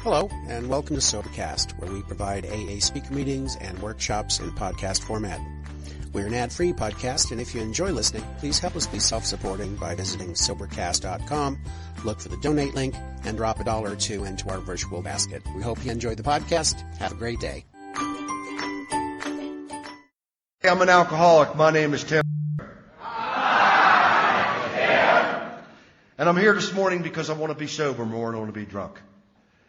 Hello, and welcome to Sobercast, where we provide AA speaker meetings and workshops in podcast format. We're an ad-free podcast, and if you enjoy listening, please help us be self-supporting by visiting Sobercast.com, look for the donate link, and drop $1 or $2 into our virtual basket. We hope you enjoy the podcast. Have a great day. Hey, I'm an alcoholic. My name is Tim. And I'm here this morning because I want to be sober more than I want to be drunk.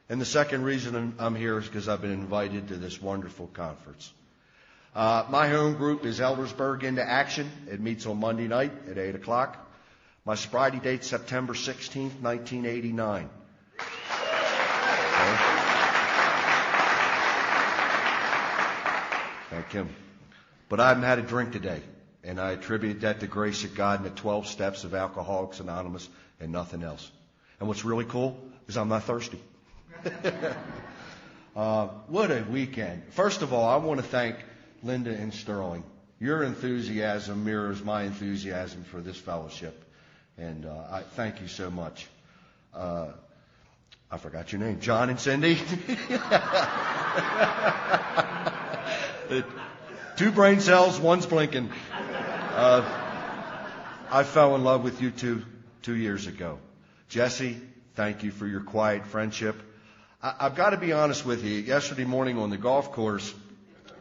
And the second reason I'm here is because I've been invited to this wonderful conference. My home group is Eldersburg Into Action. It meets on Monday night at 8 o'clock. My sobriety date's September 16th, 1989. Okay. Thank him. But I haven't had a drink today, and I attribute that to grace of God and the 12 steps of Alcoholics Anonymous and nothing else. And what's really cool is I'm not thirsty. What a weekend. First of all, I want to thank Linda and Sterling. Your enthusiasm mirrors my enthusiasm for this fellowship. And I thank you so much. I forgot your name. John and Cindy. Two brain cells, one's blinking. I fell in love with you two years ago. Jesse, thank you for your quiet friendship. I've got to be honest with you. Yesterday morning on the golf course,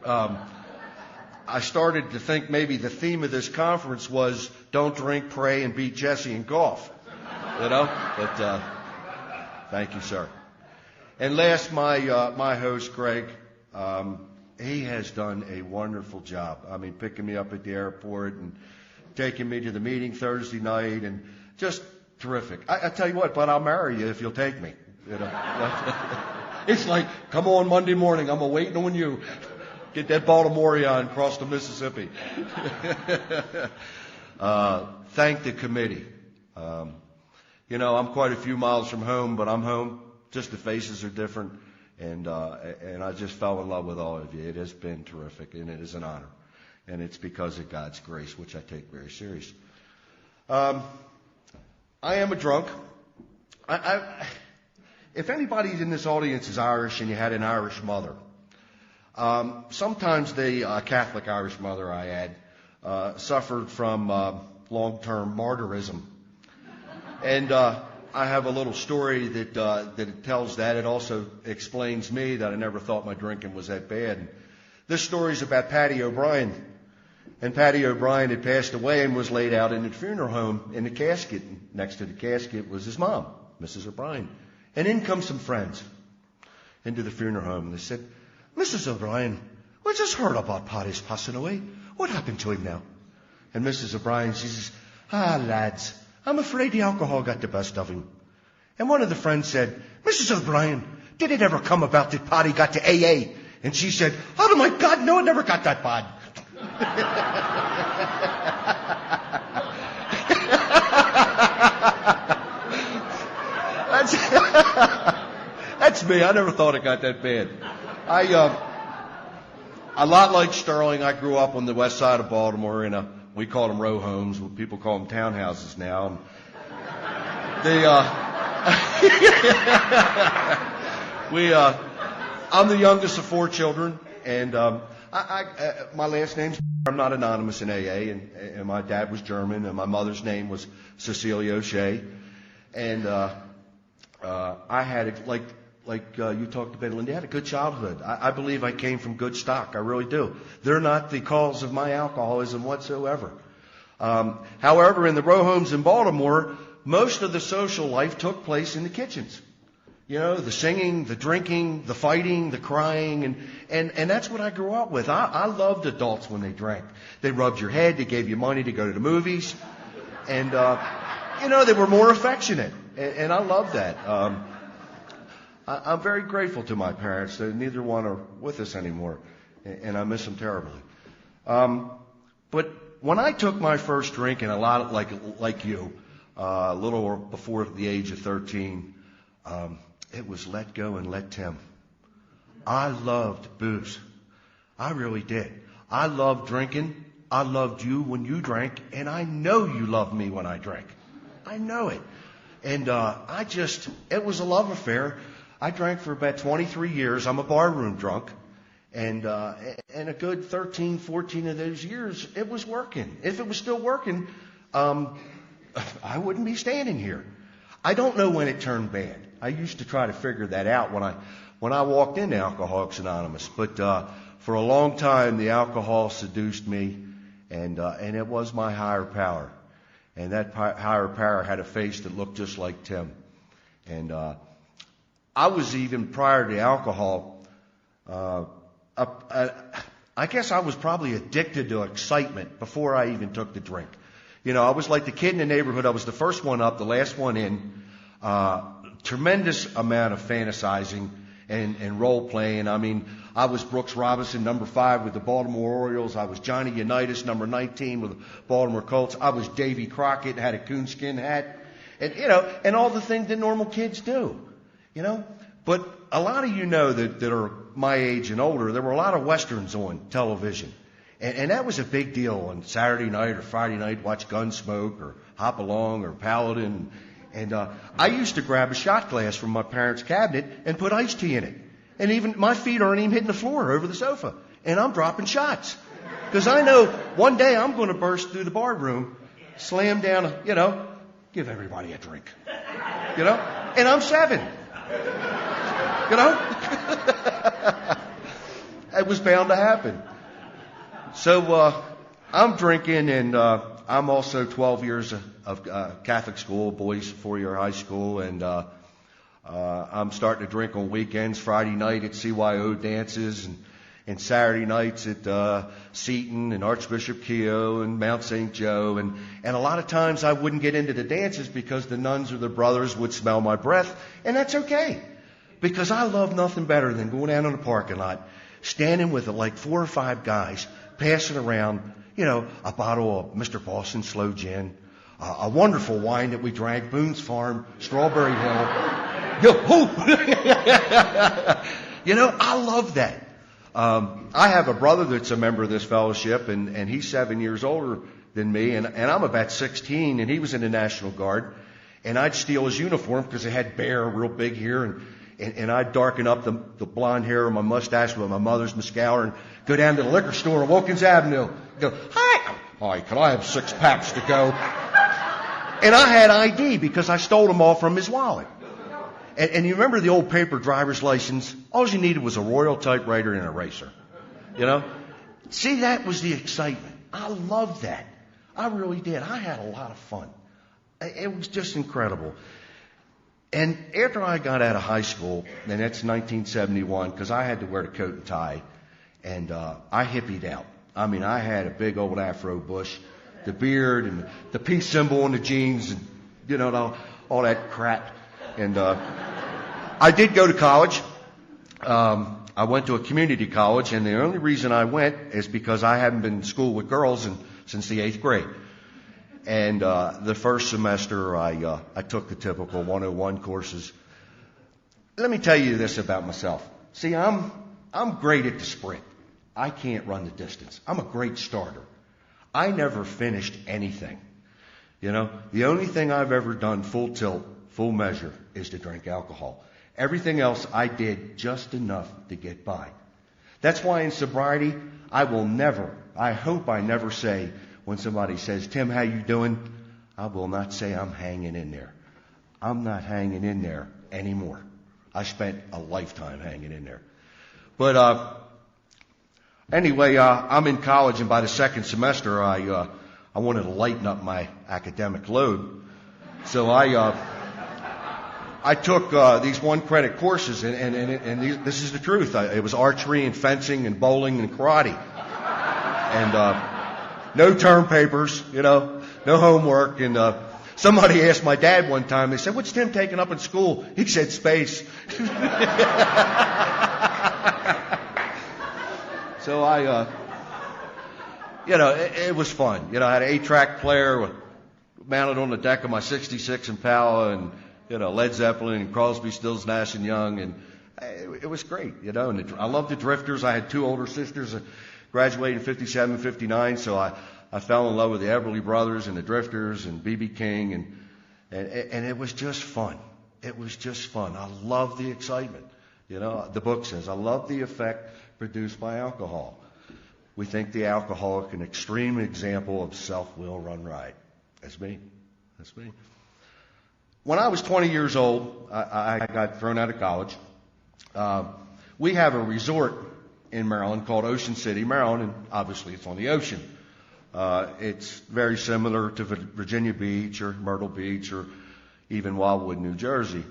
I started to think maybe the theme of this conference was don't drink, pray, and beat Jesse in golf. You know? But thank you, sir. And last, my host, Greg, he has done a wonderful job. I mean, picking me up at the airport and taking me to the meeting Thursday night, and just terrific. I tell you what, but I'll marry you if you'll take me. You know, it's like, come on Monday morning, I'm waiting on you. Get that Baltimorean and cross the Mississippi. Thank the committee. You know, I'm quite a few miles from home, but I'm home. Just the faces are different, and I just fell in love with all of you. It has been terrific, and it is an honor, and it's because of God's grace, which I take very serious. I am a drunk. If anybody in this audience is Irish and you had an Irish mother, sometimes the Catholic Irish mother I had suffered from long-term martyrism. And I have a little story that tells that. It also explains me that I never thought my drinking was that bad. This story is about Patty O'Brien. And Patty O'Brien had passed away and was laid out in the funeral home in the casket. Next to the casket was his mom, Mrs. O'Brien. And in come some friends into the funeral home. And they said, Mrs. O'Brien, we just heard about Paddy's passing away. What happened to him now? And Mrs. O'Brien, she says, lads, I'm afraid the alcohol got the best of him. And one of the friends said, Mrs. O'Brien, did it ever come about that Paddy got to AA? And she said, oh my God, no, it never got that bad. That's me. I never thought it got that bad. A lot like Sterling, I grew up on the west side of Baltimore in we call them row homes. People call them townhouses now. I'm the youngest of 4 children, and my last name's I'm not anonymous in AA, and my dad was German, and my mother's name was Cecilia O'Shea, and I had like you talked about, Linda, I had a good childhood. I believe I came from good stock. I really do. They're not the cause of my alcoholism whatsoever. However, in the row homes in Baltimore, most of the social life took place in the kitchens. You know, the singing, the drinking, the fighting, the crying, and that's what I grew up with. I loved adults when they drank. They rubbed your head, they gave you money to go to the movies, and you know, they were more affectionate, and I love that. I'm very grateful to my parents. Neither one are with us anymore, and I miss them terribly. But when I took my first drink, and a lot like you, a little before the age of 13, it was let go and let Tim. I loved booze. I really did. I loved drinking. I loved you when you drank, and I know you loved me when I drank. I know it. And it was a love affair. I drank for about 23 years. I'm a barroom drunk. And a good 13, 14 of those years, it was working. If it was still working, I wouldn't be standing here. I don't know when it turned bad. I used to try to figure that out when I walked into Alcoholics Anonymous. But for a long time, the alcohol seduced me, and it was my higher power. And that higher power had a face that looked just like Tim. And I was even prior to alcohol. I guess I was probably addicted to excitement before I even took the drink. You know, I was like the kid in the neighborhood. I was the first one up, the last one in. Tremendous amount of fantasizing and role playing. I mean, I was Brooks Robinson, number 5 with the Baltimore Orioles. I was Johnny Unitas, number 19 with the Baltimore Colts. I was Davy Crockett, had a coonskin hat, and and all the things that normal kids do. But a lot of you know that are my age and older, there were a lot of Westerns on television. And that was a big deal on Saturday night or Friday night, watch Gunsmoke or Hop Along or Paladin. And I used to grab a shot glass from my parents' cabinet and put iced tea in it. And even my feet aren't even hitting the floor over the sofa. And I'm dropping shots. Because I know one day I'm going to burst through the bar room, slam down, give everybody a drink. And I'm 7. It was bound to happen. So I'm drinking, and I'm also 12 years of Catholic school, boys 4-year high school, and I'm starting to drink on weekends, Friday night at CYO dances, and Saturday nights at Seton and Archbishop Keogh and Mount St. Joe, and a lot of times I wouldn't get into the dances because the nuns or the brothers would smell my breath, and that's okay. Because I love nothing better than going down in the parking lot, standing with like 4 or 5 guys, passing around, a bottle of Mr. Boston Slow Gin, a wonderful wine that we drank, Boone's Farm, Strawberry Hill. I love that. I have a brother that's a member of this fellowship, and he's 7 years older than me, and I'm about 16, and he was in the National Guard, and I'd steal his uniform because it had bear real big here, and I'd darken up the blonde hair of my mustache with my mother's mascara and go down to the liquor store on Wilkins Avenue. Go, hi, can I have 6 packs to go? And I had ID because I stole them all from his wallet. And you remember the old paper driver's license? All you needed was a Royal typewriter and an eraser. See, that was the excitement. I loved that. I really did. I had a lot of fun. It was just incredible. And after I got out of high school, and that's 1971, because I had to wear the coat and tie, and I hippied out. I mean, I had a big old afro bush, the beard, and the peace symbol on the jeans, and all that crap. And I did go to college. I went to a community college, and the only reason I went is because I hadn't been in school with girls since the 8th grade. And the first semester, I took the typical 101 courses. Let me tell you this about myself. See, I'm great at the sprint. I can't run the distance. I'm a great starter. I never finished anything. The only thing I've ever done full tilt, full measure, is to drink alcohol. Everything else I did just enough to get by. That's why in sobriety, I hope I never say, when somebody says, Tim, how you doing? I will not say I'm hanging in there. I'm not hanging in there anymore. I spent a lifetime hanging in there. But anyway, I'm in college, and by the second semester, I wanted to lighten up my academic load. So I took these 1-credit courses, and this is the truth. It was archery and fencing and bowling and karate. And no term papers, no homework. And somebody asked my dad one time, they said, what's Tim taking up in school? He said, space. So it was fun. I had an 8-track player mounted on the deck of my 66 Impala, and, Led Zeppelin and Crosby, Stills, Nash and Young. And it was great, and I loved the Drifters. I had 2 older sisters. Graduated in 57, 59, so I fell in love with the Everly Brothers and the Drifters and B.B. King, and it was just fun. It was just fun. I love the excitement. You know, the book says, I love the effect produced by alcohol. We think the alcoholic an extreme example of self-will run riot. That's me. That's me. When I was 20 years old, I got thrown out of college. We have a resort in Maryland called Ocean City, Maryland, and obviously it's on the ocean. It's very similar to Virginia Beach or Myrtle Beach or even Wildwood, New Jersey.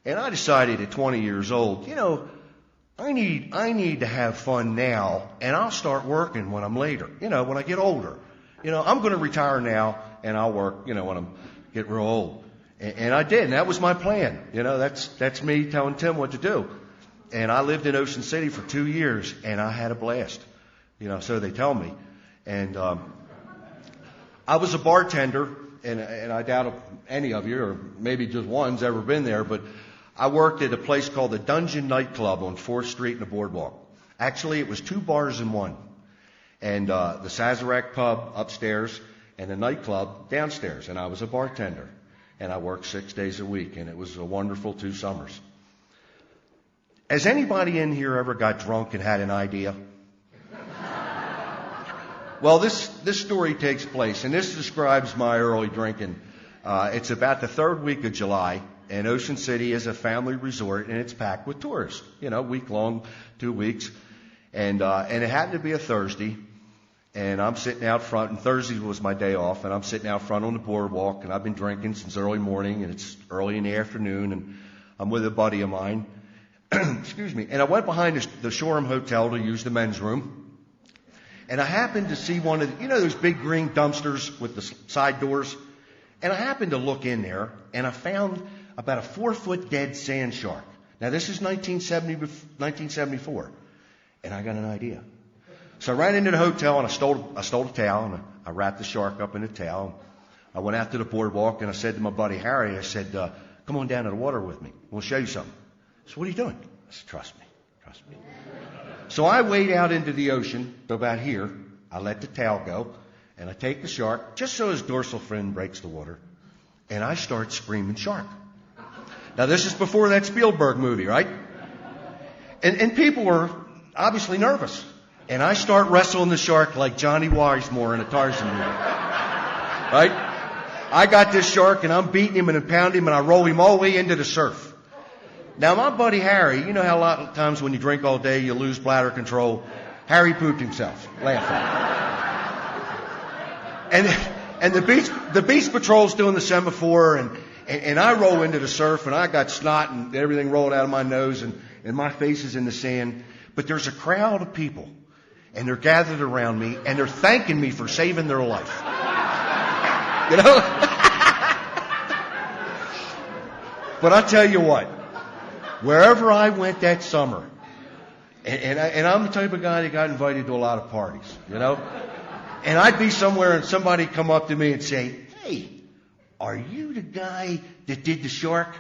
And I decided at 20 years old, you know, I need to have fun now, and I'll start working when I'm later, you know, when I get older. You know, I'm going to retire now, and I'll work, you know, when I'm get real old. And I did, and that was my plan. You know, that's me telling Tim what to do. And I lived in Ocean City for 2 years, and I had a blast. You know, so they tell me. And I was a bartender, and I doubt any of you, or maybe just one's ever been there, but I worked at a place called the Dungeon Nightclub on 4th Street in the Boardwalk. Actually, it was 2 bars in one. And the Sazerac pub upstairs and the nightclub downstairs. And I was a bartender. And I worked 6 days a week. And it was a wonderful 2 summers. Has anybody in here ever got drunk and had an idea? Well, this story takes place, and this describes my early drinking. It's about the 3rd week of July, and Ocean City is a family resort, and it's packed with tourists. You know, week long, 2 weeks, and it happened to be a Thursday, and I'm sitting out front, and Thursday was my day off, and I'm sitting out front on the boardwalk, and I've been drinking since early morning, and it's early in the afternoon, and I'm with a buddy of mine. Excuse me, and I went behind the Shoreham Hotel to use the men's room. And I happened to see one of those big green dumpsters with the side doors? And I happened to look in there, and I found about a 4-foot dead sand shark. Now, this is 1974. And I got an idea. So I ran into the hotel, and I stole a towel, and I wrapped the shark up in a towel. I went out to the boardwalk, and I said to my buddy Harry, I said, come on down to the water with me. We'll show you something. So what are you doing? I said, trust me. So I wade out into the ocean, about here. I let the towel go, and I take the shark, just so his dorsal fin breaks the water, and I start screaming shark. Now, this is before that Spielberg movie, right? And people were obviously nervous. And I start wrestling the shark like Johnny Weissmuir in a Tarzan movie. Right? I got this shark, and I'm beating him and pounding him, and I roll him all the way into the surf. Now, my buddy Harry, you know how a lot of times when you drink all day, you lose bladder control? Harry pooped himself, laughing. And the beach patrol's doing the semaphore, and I roll into the surf, and I got snot and everything rolling out of my nose, and my face is in the sand. But there's a crowd of people, and they're gathered around me, and they're thanking me for saving their life. You know? But I tell you what. Wherever I went that summer, and I'm the type of guy that got invited to a lot of parties, you know? And I'd be somewhere and somebody'd come up to me and say, hey, are you the guy that did the shark?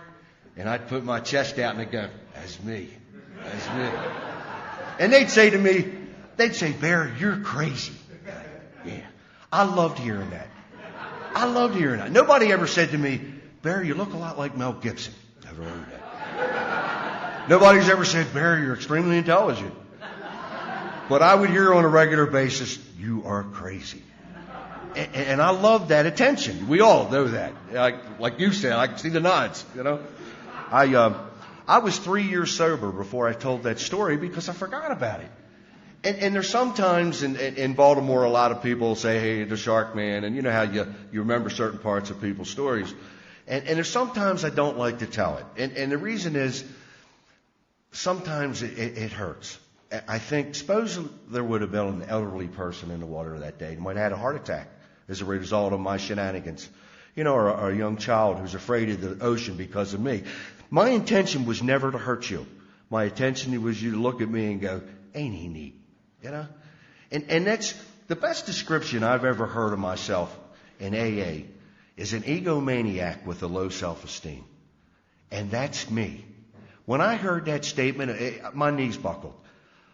And I'd put my chest out and they'd go, that's me. And they'd say to me, Bear, you're crazy. Yeah. I loved hearing that. Nobody ever said to me, Bear, you look a lot like Mel Gibson. Never heard that. Nobody's ever said, Barry, you're extremely intelligent. But I would hear on a regular basis, you are crazy. And I love that attention. We all know that. Like you said, I can see the nods, you know. I was 3 years sober before I told that story because I forgot about it. And there's sometimes in Baltimore, a lot of people say, hey, the Shark Man. And you know how you remember certain parts of people's stories. And there's sometimes I don't like to tell it. And the reason is, sometimes it hurts. I think, suppose there would have been an elderly person in the water that day who might have had a heart attack as a result of my shenanigans. You know, or a young child who's afraid of the ocean because of me. My intention was never to hurt you. My intention was you to look at me and go, ain't he neat? You know? And that's the best description I've ever heard of myself in AA is an egomaniac with a low self-esteem. And that's me. When I heard that statement, my knees buckled.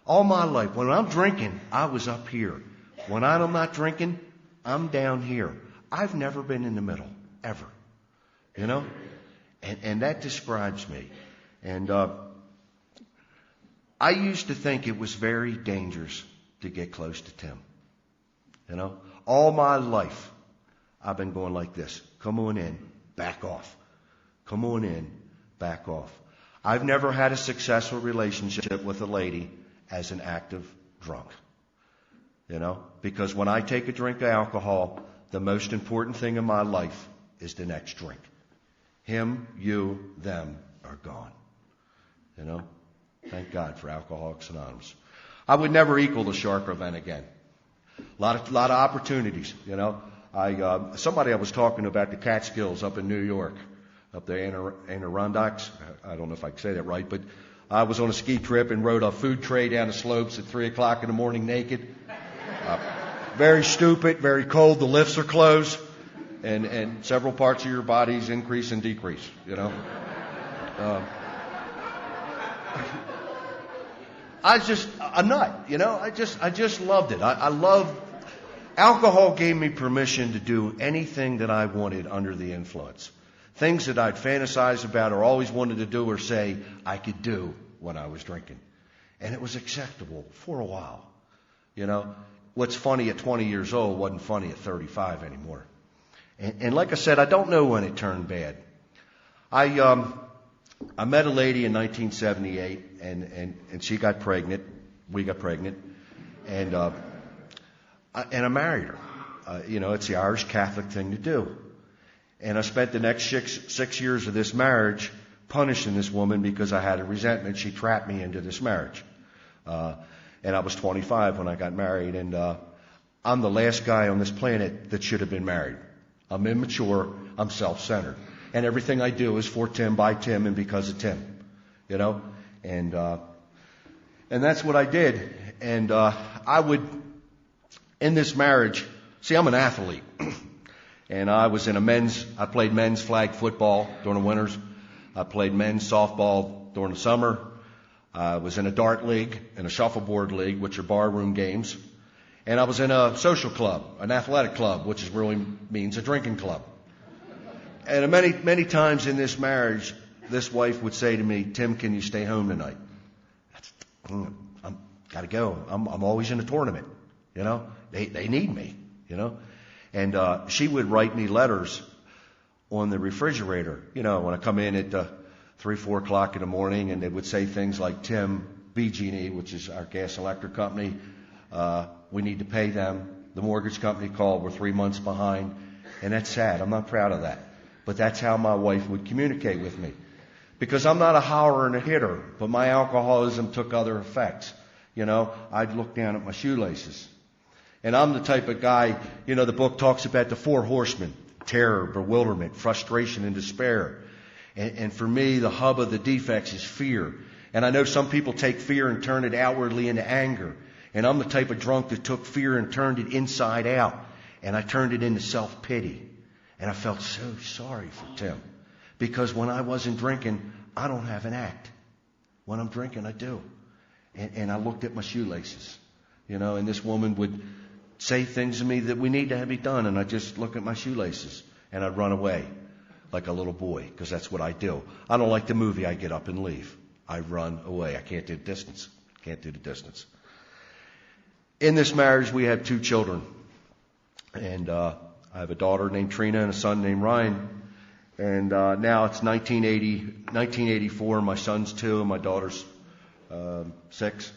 All my life, when I'm drinking, I was up here. When I'm not drinking, I'm down here. I've never been in the middle, ever. You know? And that describes me. And I used to think it was very dangerous to get close to Tim. You know, all my life, I've been going like this. Come on in, back off. Come on in, back off. I've never had a successful relationship with a lady as an active drunk. You know, because when I take a drink of alcohol, the most important thing in my life is the next drink. Him, you, them are gone. You know, thank God for Alcoholics Anonymous. I would never equal the shark event again. A lot of opportunities, you know. Somebody I was talking about the Catskills up in New York, up the Adirondacks. I don't know if I can say that right, but I was on a ski trip and rode a food tray down the slopes at 3 o'clock in the morning naked. Very stupid, very cold. The lifts are closed, and several parts of your bodies increase and decrease. You know. I was just a nut, you know. I just loved it. I loved alcohol. Gave me permission to do anything that I wanted under the influence. Things that I'd fantasize about or always wanted to do or say I could do when I was drinking, and it was acceptable for a while. You know, what's funny at 20 years old wasn't funny at 35 anymore. And like I said, I don't know when it turned bad. I met a lady in 1978, and she got pregnant. We got pregnant, and I married her. You know, it's the Irish Catholic thing to do. And I spent the next six years of this marriage punishing this woman because I had a resentment. She trapped me into this marriage. And I was 25 when I got married, and I'm the last guy on this planet that should have been married. I'm immature. I'm self-centered. And everything I do is for Tim, by Tim, and because of Tim, you know, and that's what I did. And I would, in this marriage, see, I'm an athlete, and I was in I played men's flag football during the winters. I played men's softball during the summer. I was in a dart league and a shuffleboard league, which are barroom games, and I was in a social club, an athletic club, which really means a drinking club. And many times in this marriage, this wife would say to me, "Tim, can you stay home tonight?" I'm got to go. I'm always in a tournament, you know. They need me, you know. And she would write me letters on the refrigerator, you know, when I come in at 3, 4 o'clock in the morning, and they would say things like, "Tim, BG&E, which is our gas electric company, we need to pay them. The mortgage company called. We're 3 months behind." And that's sad. I'm not proud of that. But that's how my wife would communicate with me. Because I'm not a howler and a hitter, but my alcoholism took other effects. You know, I'd look down at my shoelaces. And I'm the type of guy, you know, the book talks about the 4 horsemen: terror, bewilderment, frustration, and despair. And for me, the hub of the defects is fear. And I know some people take fear and turn it outwardly into anger. And I'm the type of drunk that took fear and turned it inside out. And I turned it into self-pity. And I felt so sorry for Tim. Because when I wasn't drinking, I don't have an act. When I'm drinking, I do. And I looked at my shoelaces. You know, and this woman would say things to me that we need to have it done. And I'd just look at my shoelaces. And I'd run away like a little boy. Because that's what I do. I don't like the movie. I get up and leave. I run away. I can't do the distance. Can't do the distance. In this marriage, we have 2 children. And I have a daughter named Trina and a son named Ryan. And now it's 1984. My son's 2 and my daughter's 6.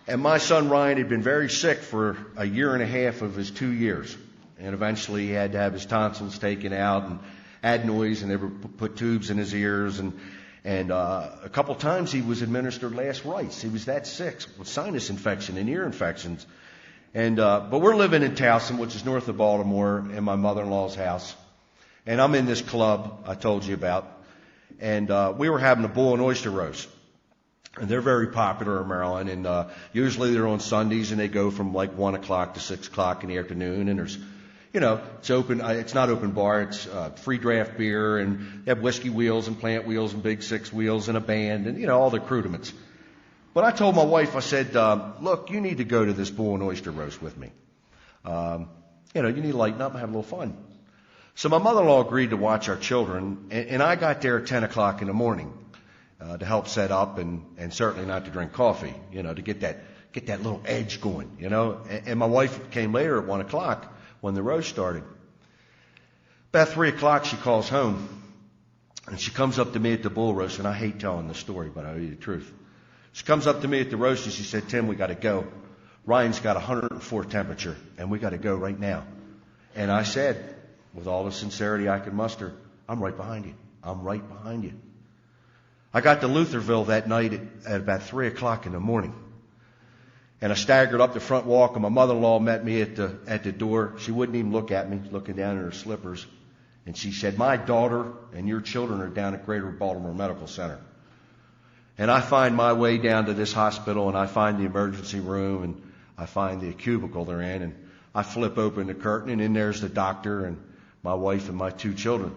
And my son Ryan had been very sick for a year and a half of his 2 years. And eventually he had to have his tonsils taken out and had noise, and they would put tubes in his ears. And a couple times he was administered last rites. He was that sick with sinus infection and ear infections. And but we're living in Towson, which is north of Baltimore, in my mother-in-law's house. And I'm in this club I told you about. And we were having a bull and oyster roast. And they're very popular in Maryland. And usually they're on Sundays, and they go from like 1 o'clock to 6 o'clock in the afternoon. And there's, you know, it's open. It's not open bar. It's free draft beer. And they have whiskey wheels and plant wheels and big 6 wheels and a band and, you know, all the accoutrements. But I told my wife, I said, look, you need to go to this bull and oyster roast with me. You know, you need to lighten up and have a little fun. So my mother-in-law agreed to watch our children, and I got there at 10 o'clock in the morning to help set up and certainly not to drink coffee, to get that little edge going, And my wife came later at 1 o'clock when the roast started. About 3 o'clock, she calls home, and she comes up to me at the bull roast, and I hate telling the story, but I'll tell you the truth. She comes up to me at the roast, and she said, Tim, we got to go. Ryan's got 104 temperature, and we got to go right now. And I said, with all the sincerity I could muster, I'm right behind you. I'm right behind you. I got to Lutherville that night at about 3 o'clock in the morning. And I staggered up the front walk, and my mother-in-law met me at the door. She wouldn't even look at me, looking down at her slippers. And she said, my daughter and your children are down at Greater Baltimore Medical Center. And I find my way down to this hospital, and I find the emergency room, and I find the cubicle they're in, and I flip open the curtain, and in there's the doctor and my wife and my 2 children.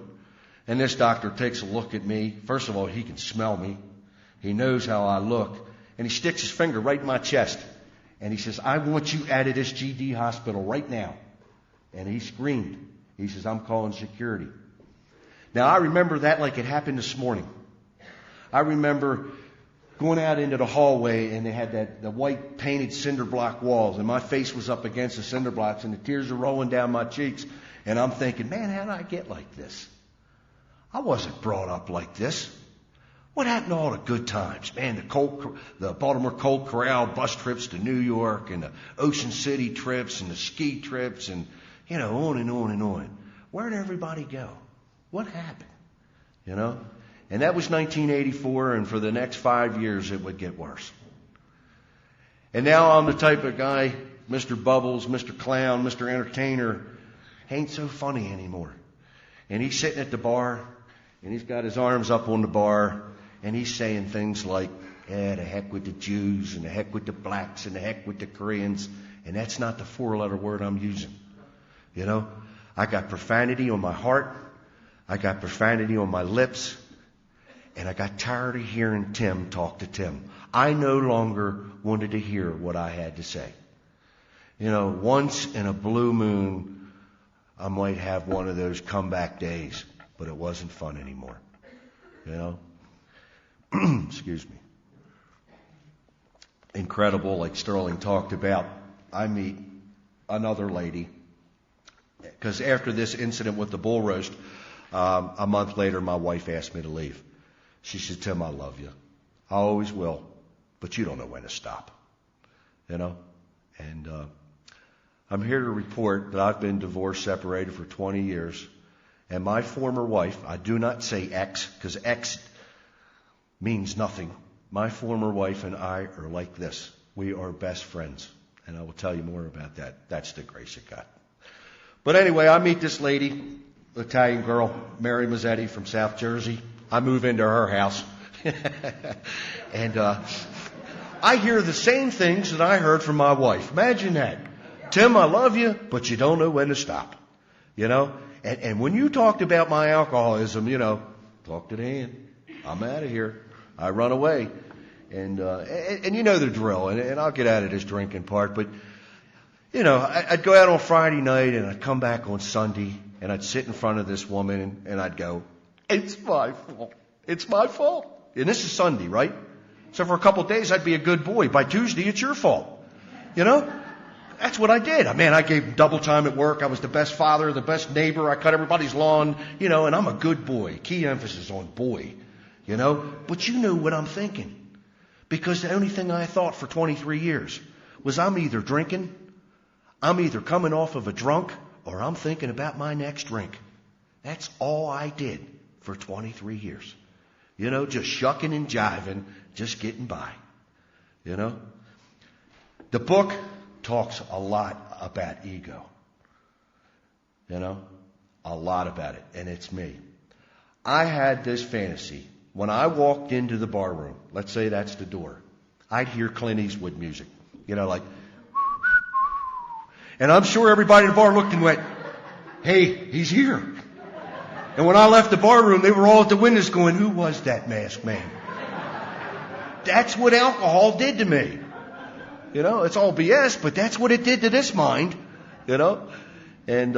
And this doctor takes a look at me. First of all, he can smell me. He knows how I look. And he sticks his finger right in my chest. And he says, I want you out of this GD hospital right now. And he screamed. He says, I'm calling security. Now, I remember that like it happened this morning. I remember going out into the hallway, and they had the white painted cinder block walls, and my face was up against the cinder blocks, and the tears are rolling down my cheeks. And I'm thinking, man, how did I get like this? I wasn't brought up like this. What happened to all the good times? Man, the Baltimore Colt Corral bus trips to New York, and the Ocean City trips, and the ski trips, and, on and on and on. Where did everybody go? What happened? And that was 1984, and for the next 5 years, it would get worse. And now I'm the type of guy, Mr. Bubbles, Mr. Clown, Mr. Entertainer, ain't so funny anymore. And he's sitting at the bar, and he's got his arms up on the bar, and he's saying things like, the heck with the Jews, and the heck with the blacks, and the heck with the Koreans. And that's not the 4-letter word I'm using. I got profanity on my heart. I got profanity on my lips. And I got tired of hearing Tim talk to Tim. I no longer wanted to hear what I had to say. Once in a blue moon, I might have one of those comeback days, but it wasn't fun anymore. Excuse me. Incredible, like Sterling talked about, I meet another lady. Because after this incident with the bull roast, a month later, my wife asked me to leave. She said, Tim, I love you. I always will, but you don't know when to stop. And I'm here to report that I've been divorced, separated for 20 years. And my former wife, I do not say ex, because ex means nothing. My former wife and I are like this. We are best friends. And I will tell you more about that. That's the grace of God. But anyway, I meet this lady, Italian girl, Mary Mazzetti from South Jersey. I move into her house. And I hear the same things that I heard from my wife. Imagine that. Tim, I love you, but you don't know when to stop. And when you talked about my alcoholism, talk to the hand. I'm out of here. I run away. And you know the drill. And I'll get out of this drinking part. But, I'd go out on Friday night, and I'd come back on Sunday, and I'd sit in front of this woman, and I'd go, it's my fault. It's my fault. And this is Sunday, right? So for a couple of days, I'd be a good boy. By Tuesday, it's your fault. That's what I did. I gave double time at work. I was the best father, the best neighbor. I cut everybody's lawn, and I'm a good boy. Key emphasis on boy, But you know what I'm thinking. Because the only thing I thought for 23 years was I'm either drinking, I'm either coming off of a drunk, or I'm thinking about my next drink. That's all I did for 23 years. Just shucking and jiving, just getting by. The book talks a lot about ego. A lot about it. And it's me. I had this fantasy. When I walked into the bar room, let's say that's the door, I'd hear Clint Eastwood music. Like, and I'm sure everybody in the bar looked and went, hey, he's here. And when I left the bar room, they were all at the windows going, who was that masked man? That's what alcohol did to me. It's all BS, but that's what it did to this mind, And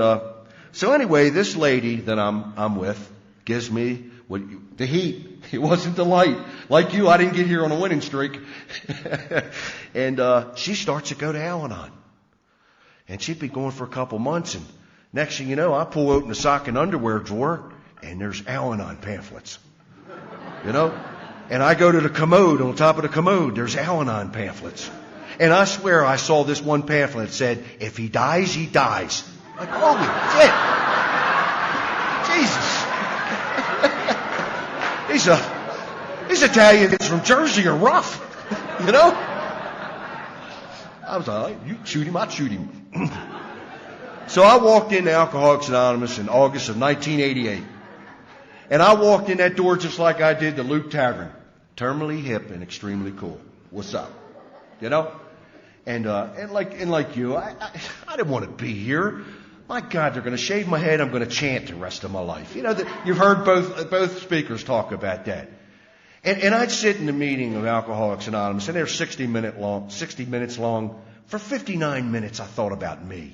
So anyway, this lady that I'm with gives me the heat. It wasn't the light. Like you, I didn't get here on a winning streak. And she starts to go to Al-Anon. And she'd be going for a couple months. And next thing you know, I pull open the sock and underwear drawer, and there's Al-Anon pamphlets. You know? And I go to the commode. On top of the commode, there's Al-Anon pamphlets. And I swear I saw this one pamphlet that said, if he dies, he dies. Like, holy shit. Jesus. These Italians from Jersey are rough. You know? I was like, you shoot him, I'd shoot him. So I walked into Alcoholics Anonymous in August of 1988. And I walked in that door just like I did the Luke Tavern. Terminally hip and extremely cool. What's up? You know? And like you, I didn't want to be here. My God, they're going to shave my head. I'm going to chant the rest of my life. You know, you've heard both speakers talk about that. And I'd sit in the meeting of Alcoholics Anonymous, and they're 60 minutes long. For 59 minutes, I thought about me.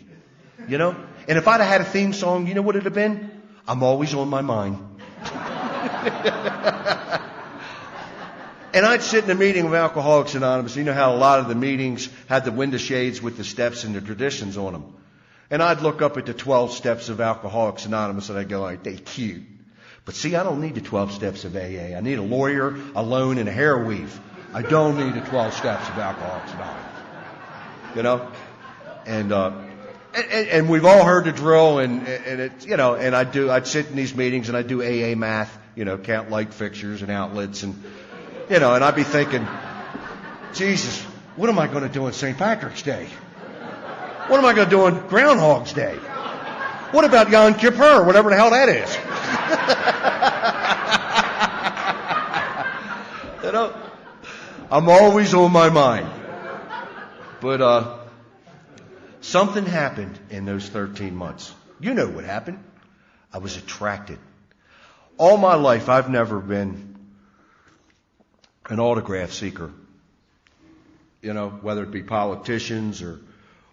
You know? And if I'd have had a theme song, you know what it'd have been? I'm always on my mind. And I'd sit in a meeting of Alcoholics Anonymous. You know how a lot of the meetings had the window shades with the steps and the traditions on them. And I'd look up at the 12 steps of Alcoholics Anonymous, and I'd go, like, they cute. But see, I don't need the 12 steps of AA. I need a lawyer, a loan, and a hair weave. I don't need the 12 steps of Alcoholics Anonymous. You know? And we've all heard the drill, and it's, you know, and I'd sit in these meetings and I'd do AA math, you know, count light fixtures and outlets, and, you know, and I'd be thinking, Jesus, what am I going to do on St. Patrick's Day? What am I going to do on Groundhog's Day? What about Yom Kippur, whatever the hell that is? You know, I'm always on my mind. But something happened in those 13 months. You know what happened. I was attracted. All my life, I've never been an autograph seeker. You know, whether it be politicians or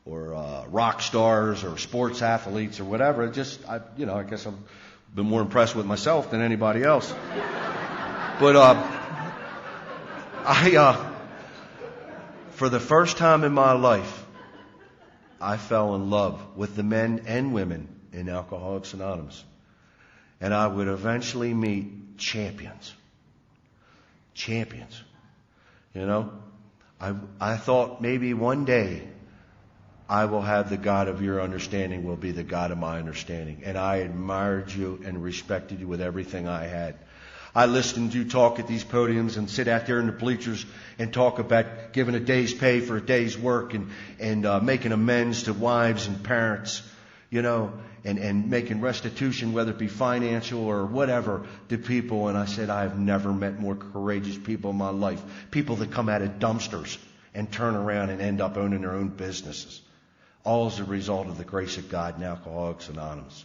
rock stars or sports athletes or whatever. I guess I've been more impressed with myself than anybody else. But for the first time in my life, I fell in love with the men and women in Alcoholics Anonymous. And I would eventually meet champions. Champions. You know, I thought maybe one day I will have the God of your understanding will be the God of my understanding. And I admired you and respected you with everything I had. I listened to you talk at these podiums and sit out there in the bleachers and talk about giving a day's pay for a day's work and making amends to wives and parents, you know, and making restitution, whether it be financial or whatever, to people. And I said, I've never met more courageous people in my life. People that come out of dumpsters and turn around and end up owning their own businesses. All as a result of the grace of God in Alcoholics Anonymous.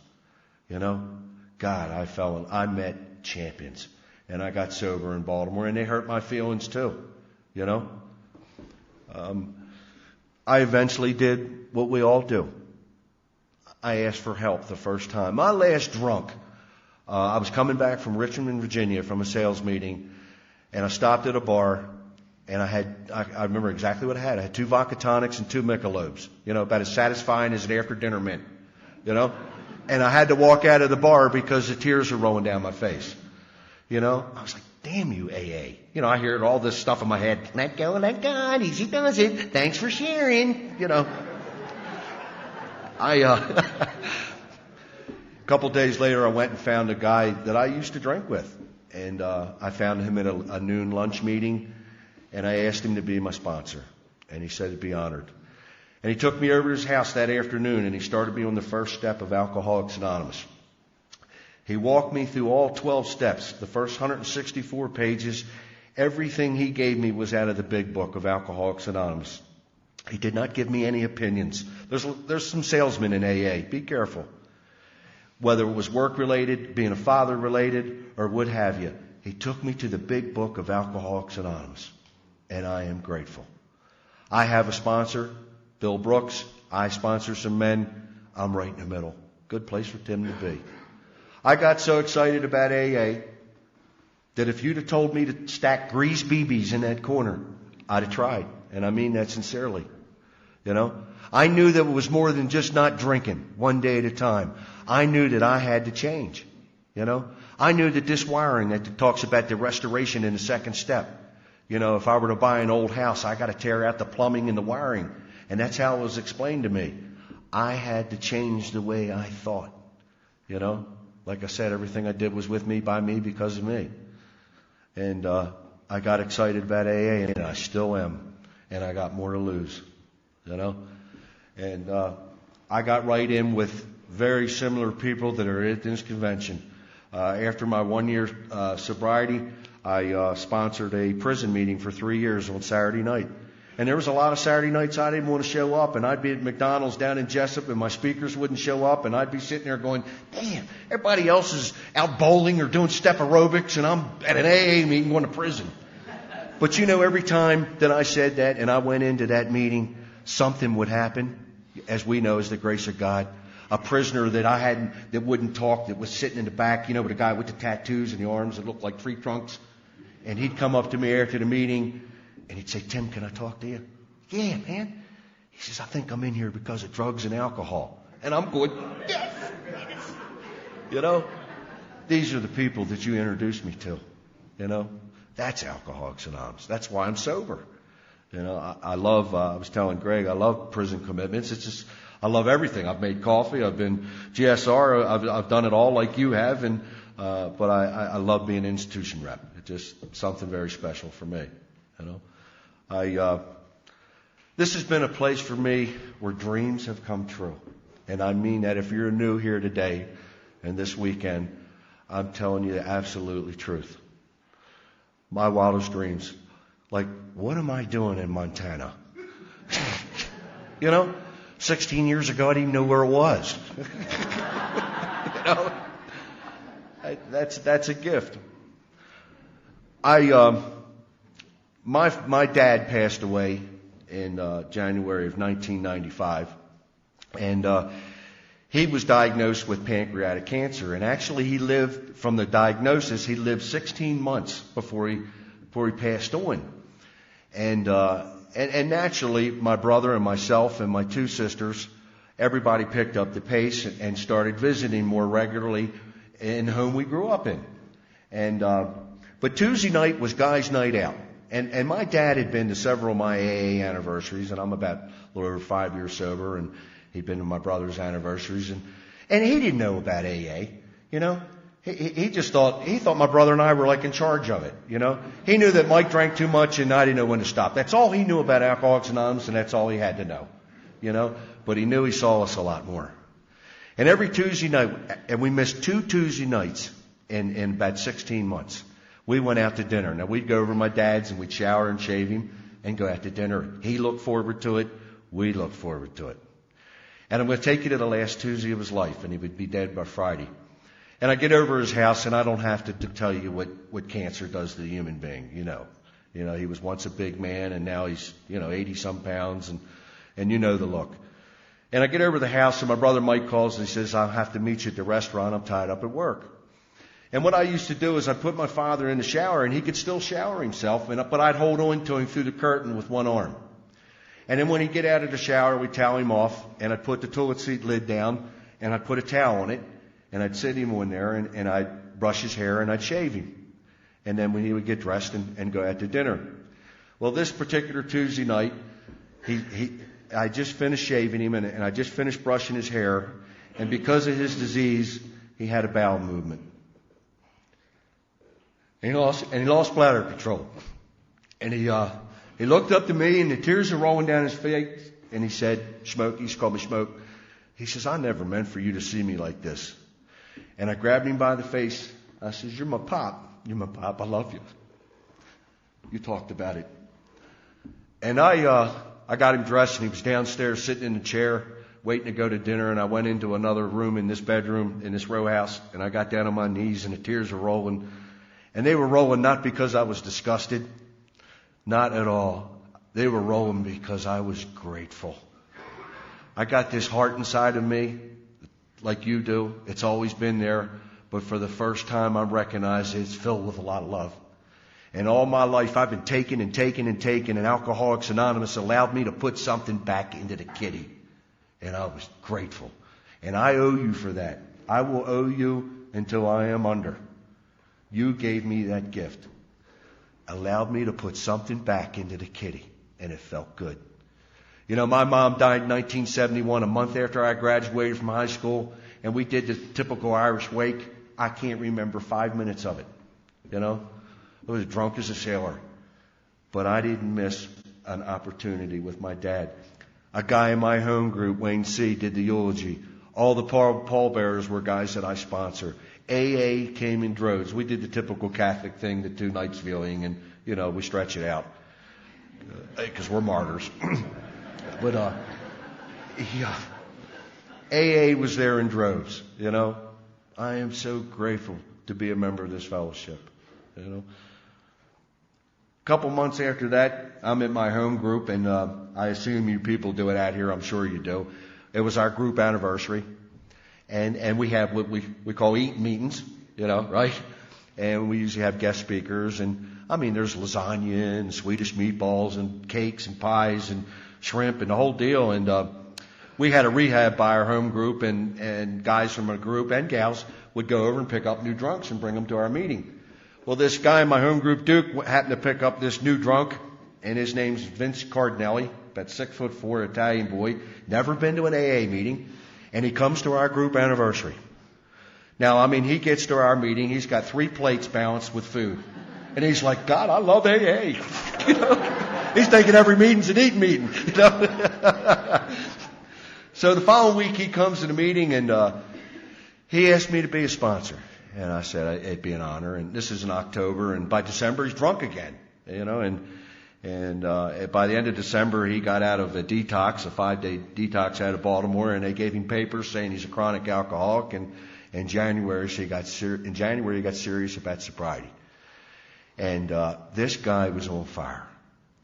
You know, God, I met champions. And I got sober in Baltimore, and they hurt my feelings too. You know? I eventually did what we all do. I asked for help the first time. My last drunk, I was coming back from Richmond, Virginia from a sales meeting, and I stopped at a bar, and I remember exactly what I had. I had 2 vodka tonics and 2 Michelobs. You know, about as satisfying as an after-dinner mint. You know? And I had to walk out of the bar because the tears were rolling down my face. You know? I was like, damn you, AA. You know, I hear all this stuff in my head. Let go, let God, easy does it. Thanks for sharing. You know. A couple days later, I went and found a guy that I used to drink with. And I found him at a noon lunch meeting. And I asked him to be my sponsor. And he said he'd be honored. And he took me over to his house that afternoon, and he started me on the first step of Alcoholics Anonymous. He walked me through all 12 steps, the first 164 pages. Everything he gave me was out of the big book of Alcoholics Anonymous. He did not give me any opinions. There's some salesmen in AA. Be careful. Whether it was work-related, being a father-related, or what have you. He took me to the big book of Alcoholics Anonymous. And I am grateful. I have a sponsor, Bill Brooks. I sponsor some men. I'm right in the middle. Good place for Tim to be. I got so excited about AA that if you'd have told me to stack grease BBs in that corner, I'd have tried. And I mean that sincerely. You know, I knew that it was more than just not drinking one day at a time. I knew that I had to change. You know, I knew that this wiring that talks about the restoration in the second step. You know, if I were to buy an old house, I got to tear out the plumbing and the wiring. And that's how it was explained to me. I had to change the way I thought. You know, like I said, everything I did was with me, by me, because of me. And I got excited about AA, and I still am. And I got more to lose. You know, and I got right in with very similar people that are at this convention. After my 1 year sobriety, I sponsored a prison meeting for 3 years on Saturday night. And there was a lot of Saturday nights I didn't want to show up, and I'd be at McDonald's down in Jessup, and my speakers wouldn't show up, and I'd be sitting there going, damn, everybody else is out bowling or doing step aerobics, and I'm at an AA meeting going to prison. But you know, every time that I said that and I went into that meeting, something would happen, as we know, as the grace of God. A prisoner that wouldn't talk, that was sitting in the back, you know, with a guy with the tattoos and the arms that looked like tree trunks. And he'd come up to me after the meeting and he'd say, Tim, can I talk to you? Yeah, man. He says, I think I'm in here because of drugs and alcohol. And I'm going, yes. You know, these are the people that you introduced me to. You know, that's Alcoholics Anonymous. That's why I'm sober. You know, I love, I was telling Greg, I love prison commitments. It's just, I love everything. I've made coffee. I've been GSR. I've done it all like you have. But I love being an institution rep. It's just something very special for me. You know, this has been a place for me where dreams have come true. And I mean that. If you're new here today and this weekend, I'm telling you the absolutely truth. My wildest dreams. Like, what am I doing in Montana? You know, 16 years ago, I didn't even know where it was. You know, that's a gift. My dad passed away in January of 1995, and he was diagnosed with pancreatic cancer. And actually, he lived from the diagnosis. He lived 16 months before he passed on. And naturally, my brother and myself and my two sisters, everybody picked up the pace and started visiting more regularly in the home we grew up in. And but Tuesday night was guys' night out. And my dad had been to several of my AA anniversaries, and I'm about a little over 5 years sober, and he'd been to my brother's anniversaries, and he didn't know about AA, you know. He just thought my brother and I were like in charge of it, you know. He knew that Mike drank too much and I didn't know when to stop. That's all he knew about Alcoholics Anonymous, and that's all he had to know, you know. But he knew he saw us a lot more. And every Tuesday night, and we missed 2 Tuesday nights in about 16 months, we went out to dinner. Now, we'd go over to my dad's and we'd shower and shave him and go out to dinner. He looked forward to it. We looked forward to it. And I'm going to take you to the last Tuesday of his life, and he would be dead by Friday. And I get over his house, and I don't have to tell you what cancer does to the human being, you know. You know, he was once a big man, and now he's, 80-some pounds, and you know the look. And I get over to the house, and my brother Mike calls, and he says, I'll have to meet you at the restaurant. I'm tied up at work. And what I used to do is I'd put my father in the shower, and he could still shower himself, but I'd hold on to him through the curtain with one arm. And then when he'd get out of the shower, we'd towel him off, and I'd put the toilet seat lid down, and I'd put a towel on it, and I'd sit him on there, and I'd brush his hair, and I'd shave him. And then when he would get dressed and go out to dinner. Well, this particular Tuesday night, I just finished shaving him, and I just finished brushing his hair, and because of his disease, he had a bowel movement. And he lost bladder control. And he looked up to me, and the tears are rolling down his face, and he said, Smoke, he used to call me Smoke. He says, I never meant for you to see me like this. And I grabbed him by the face. I says, you're my pop. You're my pop. I love you. You talked about it. And I got him dressed, and he was downstairs sitting in the chair waiting to go to dinner. And I went into another room in this bedroom, in this row house, and I got down on my knees, and the tears were rolling. And they were rolling not because I was disgusted. Not at all. They were rolling because I was grateful. I got this heart inside of me like you do. It's always been there. But for the first time, I recognize it's filled with a lot of love. And all my life, I've been taking and taking and taking, and Alcoholics Anonymous allowed me to put something back into the kitty. And I was grateful. And I owe you for that. I will owe you until I am under. You gave me that gift. Allowed me to put something back into the kitty. And it felt good. You know, my mom died in 1971, a month after I graduated from high school. And we did the typical Irish wake. I can't remember 5 minutes of it. You know, I was drunk as a sailor. But I didn't miss an opportunity with my dad. A guy in my home group, Wayne C., did the eulogy. All the pallbearers were guys that I sponsor. AA came in droves. We did the typical Catholic thing, the 2 nights viewing, and, you know, we stretch it out. Because we're martyrs. But, yeah. AA was there in droves, you know. I am so grateful to be a member of this fellowship, you know. A couple months after that, I'm in my home group, and I assume you people do it out here. I'm sure you do. It was our group anniversary, and we have what we call eat meetings, you know, right? And we usually have guest speakers, and I mean, there's lasagna and Swedish meatballs and cakes and pies and shrimp and the whole deal. And we had a rehab by our home group, and guys from our group and gals would go over and pick up new drunks and bring them to our meeting. Well, this guy in my home group, Duke, happened to pick up this new drunk, and his name's Vince Cardinelli, about 6'4" Italian boy, never been to an AA meeting, and he comes to our group anniversary. Now, I mean, he gets to our meeting, he's got 3 plates balanced with food, and he's like, God, I love AA. You know, he's thinking every meeting's an eat meeting. You know. So the following week, he comes to the meeting, and he asked me to be a sponsor. And I said it'd be an honor. And this is in October, and by December he's drunk again, you know. And by the end of December he got out of a detox, a 5-day detox out of Baltimore, and they gave him papers saying he's a chronic alcoholic. And in January he got serious about sobriety. And this guy was on fire.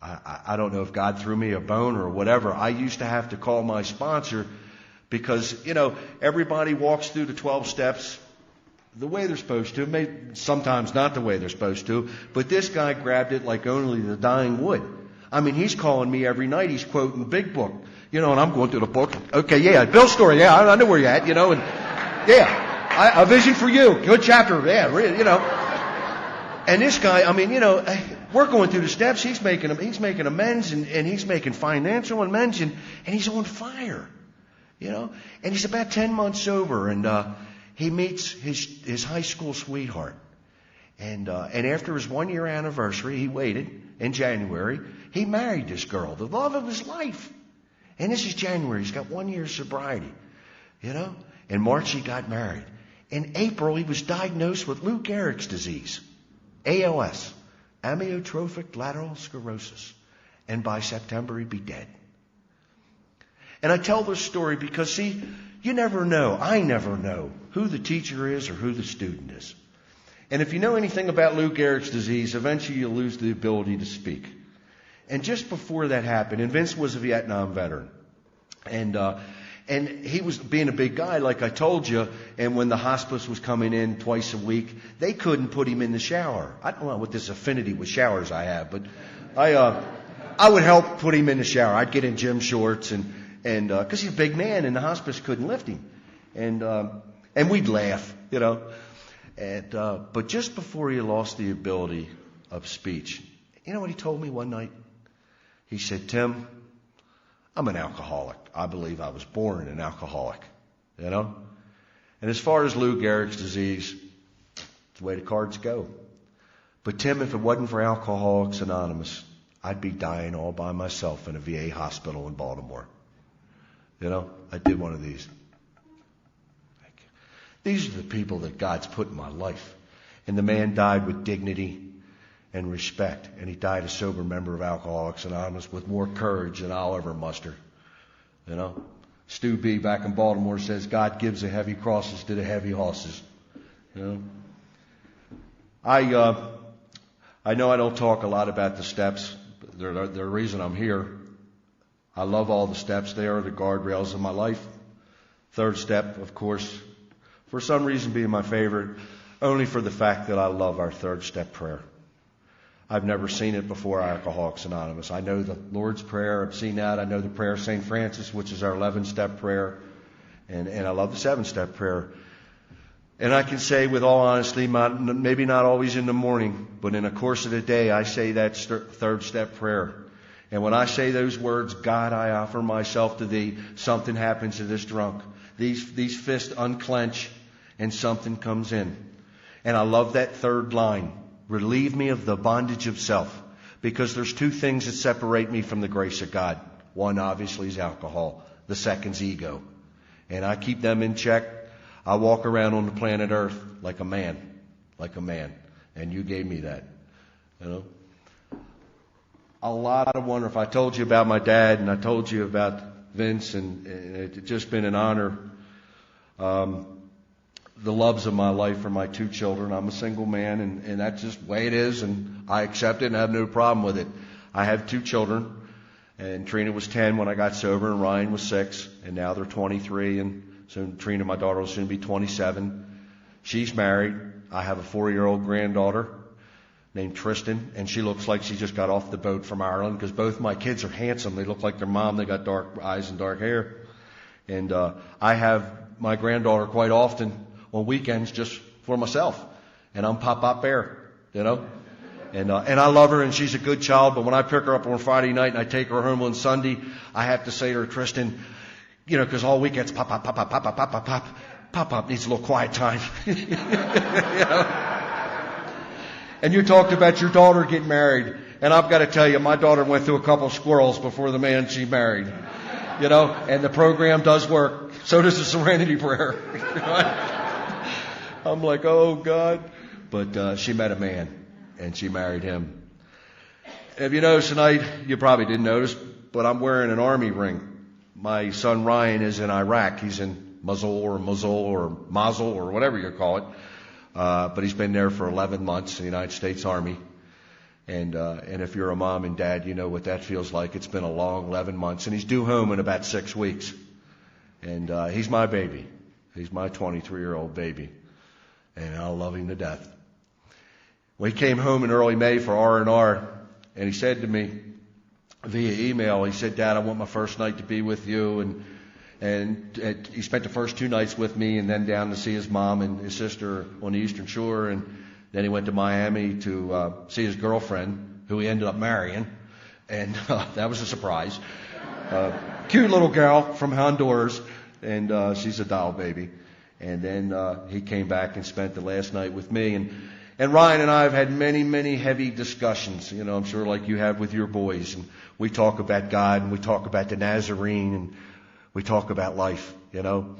I don't know if God threw me a bone or whatever. I used to have to call my sponsor because, you know, everybody walks through the 12 steps the way they're supposed to, maybe sometimes not the way they're supposed to, but this guy grabbed it like only the dying would. I mean, he's calling me every night. He's quoting Big Book, you know, and I'm going through the book. Okay, yeah, Bill's story, yeah, I know where you're at, you know, and yeah, a vision for you, good chapter, yeah, really, you know. And this guy, I mean, you know, we're going through the steps. He's making amends, and he's making financial amends, and he's on fire, you know. And he's about 10 months sober, and he meets his high school sweetheart. And after his 1-year anniversary, he waited in January. He married this girl, the love of his life. And this is January. He's got 1 year sobriety, you know. In March, he got married. In April, he was diagnosed with Lou Gehrig's disease, ALS, amyotrophic lateral sclerosis. And by September, he'd be dead. And I tell this story because, see, you never know, I never know who the teacher is or who the student is. And if you know anything about Lou Gehrig's disease, eventually you'll lose the ability to speak. And just before that happened, and Vince was a Vietnam veteran, and he was being a big guy, like I told you, and when the hospice was coming in twice a week, they couldn't put him in the shower. I don't know what this affinity with showers I have, but I would help put him in the shower. I'd get in gym shorts, and because he's a big man, and the hospice couldn't lift him, and we'd laugh, you know. But just before he lost the ability of speech, you know what he told me one night? He said, Tim, I'm an alcoholic. I believe I was born an alcoholic, you know. And as far as Lou Gehrig's disease, it's the way the cards go. But Tim, if it wasn't for Alcoholics Anonymous, I'd be dying all by myself in a VA hospital in Baltimore. You know, I did one of these. These are the people that God's put in my life. And the man died with dignity and respect. And he died a sober member of Alcoholics Anonymous with more courage than I'll ever muster. You know, Stu B. back in Baltimore says, God gives the heavy crosses to the heavy horses. You know, I know I don't talk a lot about the steps. They're the reason I'm here. I love all the steps. They are the guardrails of my life. Third step, of course, for some reason being my favorite, only for the fact that I love our third step prayer. I've never seen it before Alcoholics Anonymous. I know the Lord's Prayer. I've seen that. I know the prayer of St. Francis, which is our 11-step prayer. And I love the 7-step prayer. And I can say with all honesty, maybe not always in the morning, but in the course of the day, I say that third step prayer. And when I say those words, God, I offer myself to thee, something happens to this drunk. These fists unclench and something comes in. And I love that third line. Relieve me of the bondage of self. Because there's two things that separate me from the grace of God. One, obviously, is alcohol. The second's ego. And I keep them in check. I walk around on the planet Earth like a man. Like a man. And you gave me that. You know? A lot of wonder. If I told you about my dad and I told you about Vince, and it's just been an honor. The loves of my life are my 2 children. I'm a single man, and that's just the way it is, and I accept it and have no problem with it. I have 2 children, and Trina was 10 when I got sober, and Ryan was 6, and now they're 23, and soon Trina, my daughter, will soon be 27. She's married. I have a 4-year-old granddaughter named Tristan, and she looks like she just got off the boat from Ireland, because both my kids are handsome. They look like their mom. They got dark eyes and dark hair. And I have my granddaughter quite often on weekends just for myself. And I'm Pop Bear, you know. And I love her, and she's a good child, but when I pick her up on Friday night and I take her home on Sunday, I have to say to her, Tristan, you know, because all weekends, pop, needs a little quiet time. You know? And you talked about your daughter getting married, and I've got to tell you, my daughter went through a couple of squirrels before the man she married. You know, and the program does work. So does the Serenity Prayer. I'm like, oh, God. But she met a man, and she married him. If you notice tonight, you probably didn't notice, but I'm wearing an army ring. My son Ryan is in Iraq. He's in Mosul or whatever you call it. But he's been there for 11 months in the United States Army. And if you're a mom and dad, you know what that feels like. It's been a long 11 months. And he's due home in about 6 weeks. And he's my baby. He's my 23-year-old baby. And I love him to death. Well, he came home in early May for R&R, and he said to me via email, he said, Dad, I want my first night to be with you. And he spent the first 2 nights with me, and then down to see his mom and his sister on the Eastern Shore. And then he went to Miami to see his girlfriend, who he ended up marrying. And that was a surprise. Cute little gal from Honduras, and she's a doll baby. And then he came back and spent the last night with me. And Ryan and I have had many, many heavy discussions, you know, I'm sure like you have with your boys. And we talk about God, and we talk about the Nazarene, and we talk about life, you know.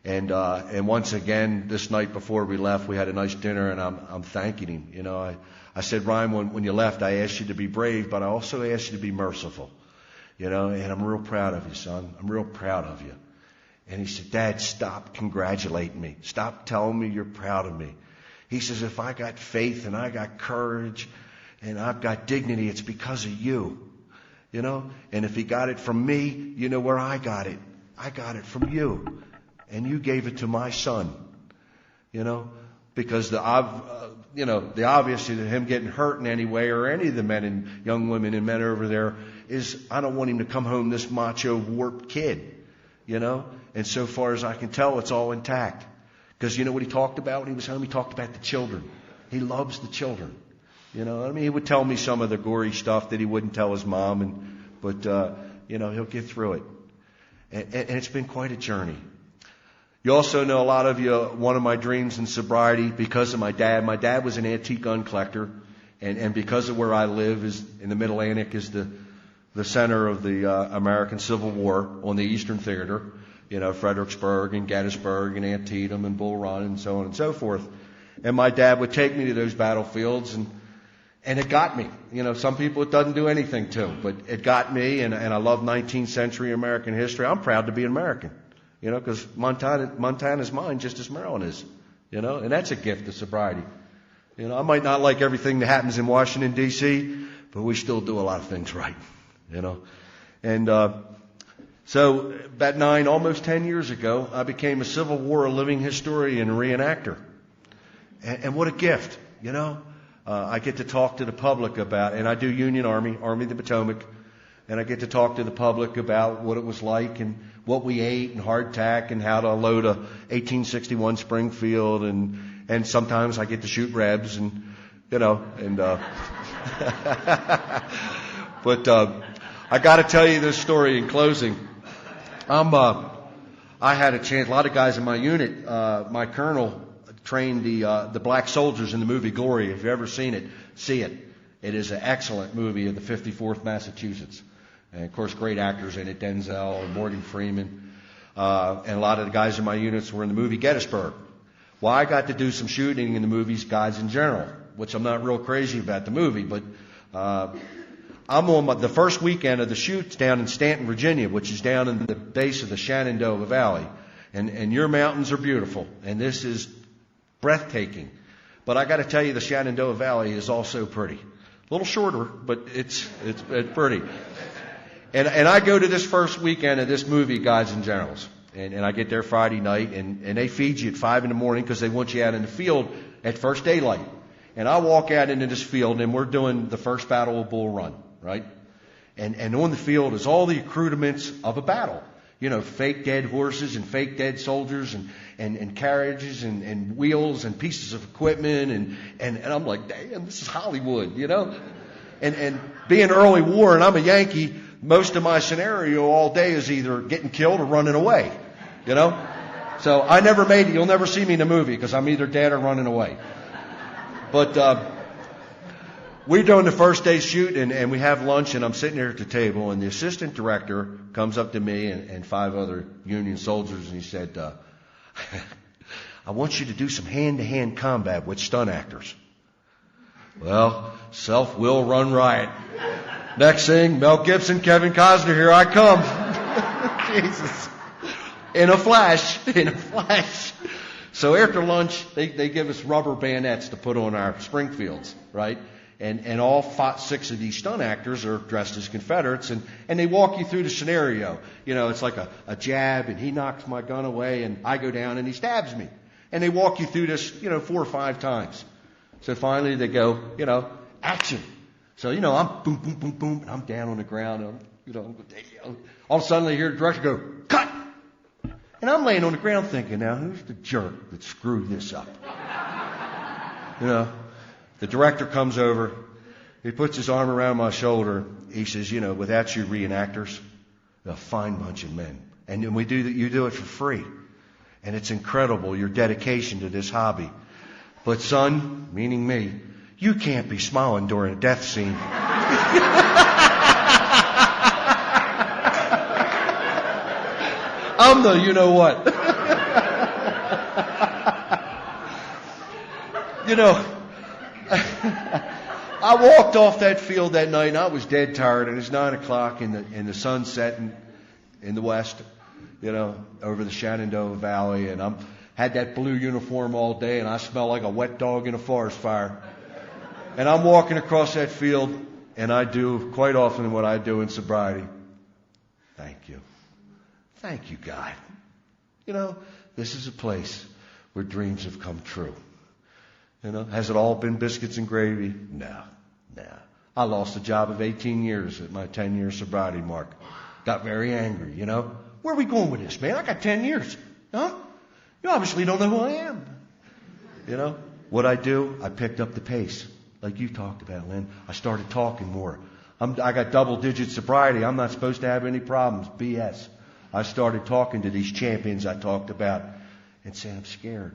And once again, this night before we left, we had a nice dinner, and I'm thanking him. You know, I said, Ryan, when you left, I asked you to be brave, but I also asked you to be merciful. You know, and I'm real proud of you, son. I'm real proud of you. And he said, Dad, stop congratulating me. Stop telling me you're proud of me. He says, if I got faith and I got courage and I've got dignity, it's because of you. You know, and if he got it from me, you know where I got it. I got it from you. And you gave it to my son. You know, because the obvious to him getting hurt in any way, or any of the men and young women and men over there, is I don't want him to come home this macho, warped kid. You know, and so far as I can tell, it's all intact. Because you know what he talked about when he was home? He talked about the children. He loves the children. You know, I mean, he would tell me some of the gory stuff that he wouldn't tell his mom, but you know, he'll get through it. And it's been quite a journey. You also know, a lot of you, one of my dreams in sobriety, because of my dad. My dad was an antique gun collector, and because of where I live is in the Mid-Atlantic, is the center of the American Civil War on the Eastern Theater. You know, Fredericksburg and Gettysburg and Antietam and Bull Run and so on and so forth. And my dad would take me to those battlefields, and it got me. You know, some people it doesn't do anything to, but it got me, and I love 19th century American history. I'm proud to be an American, you know, because Montana's mine just as Maryland is, you know, and that's a gift of sobriety. You know, I might not like everything that happens in Washington, D.C., but we still do a lot of things right, you know. And So about 9, almost 10 years ago, I became a Civil War living historian and reenactor. And what a gift, you know. I get to talk to the public about, and I do Union Army, Army of the Potomac, and I get to talk to the public about what it was like and what we ate and hardtack and how to load a 1861 Springfield, and sometimes I get to shoot rebs and, you know, and but I got to tell you this story in closing. I had a chance. A lot of guys in my unit. My colonel trained the black soldiers in the movie Glory. If you've ever seen it, see it. It is an excellent movie of the 54th Massachusetts. And, of course, great actors in it, Denzel and Morgan Freeman. And a lot of the guys in my units were in the movie Gettysburg. Well, I got to do some shooting in the movies Guys in General, which I'm not real crazy about the movie, but I'm on the first weekend of the shoots down in Stanton, Virginia, which is down in the base of the Shenandoah Valley. And your mountains are beautiful, and this is breathtaking. But I got to tell you, the Shenandoah Valley is also pretty. A little shorter, but it's pretty. And I go to this first weekend of this movie, Guys and Generals. And I get there Friday night, and they feed you at 5 in the morning because they want you out in the field at first daylight. And I walk out into this field, and we're doing the first Battle of Bull Run, right? And on the field is all the accoutrements of a battle. You know, fake dead horses and fake dead soldiers and carriages and wheels and pieces of equipment. And I'm like, damn, this is Hollywood, you know? And being early war, and I'm a Yankee, most of my scenario all day is either getting killed or running away, you know? So I never made it. You'll never see me in a movie because I'm either dead or running away. But we're doing the first day shoot, and we have lunch, and I'm sitting there at the table, and the assistant director comes up to me and 5 other Union soldiers, and he said, I want you to do some hand-to-hand combat with stunt actors. Well, self will run riot. Next thing, Mel Gibson, Kevin Costner, here I come. Jesus. In a flash. So after lunch, they give us rubber bayonets to put on our Springfields, right? And all 6 of these stunt actors are dressed as Confederates, and they walk you through the scenario. You know, it's like a jab, and he knocks my gun away, and I go down, and he stabs me. And they walk you through this, 4 or 5 times. So finally they go, action. So, I'm boom, boom, boom, boom, and I'm down on the ground, and all of a sudden I hear the director go, cut! And I'm laying on the ground thinking, now, who's the jerk that screwed this up? The director comes over, he puts his arm around my shoulder, he says, without you reenactors, a fine bunch of men. And you do it for free. And it's incredible, your dedication to this hobby. But son, meaning me, you can't be smiling during a death scene. I'm the you-know-what. I walked off that field that night, and I was dead tired, and it's 9 o'clock, and the sun's setting in the west, over the Shenandoah Valley, and had that blue uniform all day, and I smell like a wet dog in a forest fire. And I'm walking across that field, and I do quite often what I do in sobriety. Thank you. Thank you, God. This is a place where dreams have come true. Has it all been biscuits and gravy? No. I lost a job of 18 years at my 10-year sobriety mark. Got very angry, Where are we going with this, man? I got 10 years. Huh? You obviously don't know who I am. What I do, I picked up the pace. Like you talked about, Lynn. I started talking more. I got double-digit sobriety. I'm not supposed to have any problems. BS. I started talking to these champions I talked about and saying, I'm scared.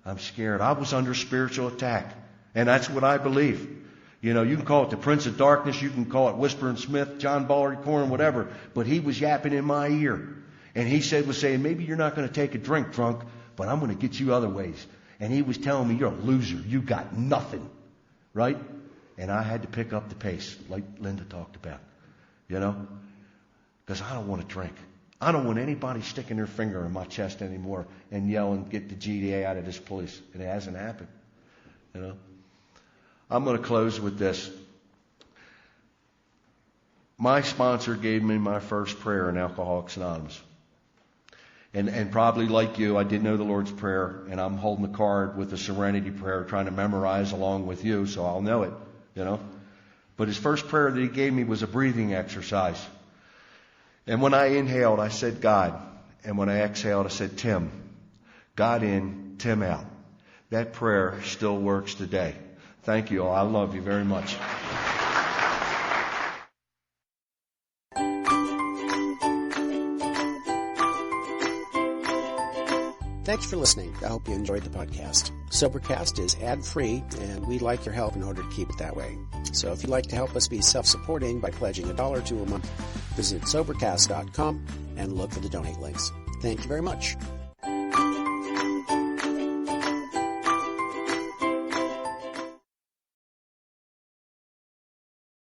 I'm scared. I was under spiritual attack. And that's what I believe. You can call it the Prince of Darkness. You can call it Whispering Smith, John Ballard Corn, whatever. But he was yapping in my ear. And he was saying, maybe you're not going to take a drink, drunk, but I'm going to get you other ways. And he was telling me, you're a loser. You got nothing. Right? And I had to pick up the pace, like Linda talked about. Because I don't want to drink. I don't want anybody sticking their finger in my chest anymore and yelling, get the GDA out of this place. And it hasn't happened. I'm going to close with this. my sponsor gave me my first prayer in Alcoholics Anonymous. And probably like you, I did know the Lord's Prayer, and I'm holding the card with the Serenity Prayer, trying to memorize along with you, so I'll know it, you know. But his first prayer that he gave me was a breathing exercise. And when I inhaled, I said, God. And when I exhaled, I said, Tim. God in, Tim out. That prayer still works today. Thank you all. I love you very much. Thanks for listening. I hope you enjoyed the podcast. Sobercast is ad-free, and we'd like your help in order to keep it that way. So if you'd like to help us be self-supporting by pledging $1 or $2 a month, visit Sobercast.com and look for the donate links. Thank you very much.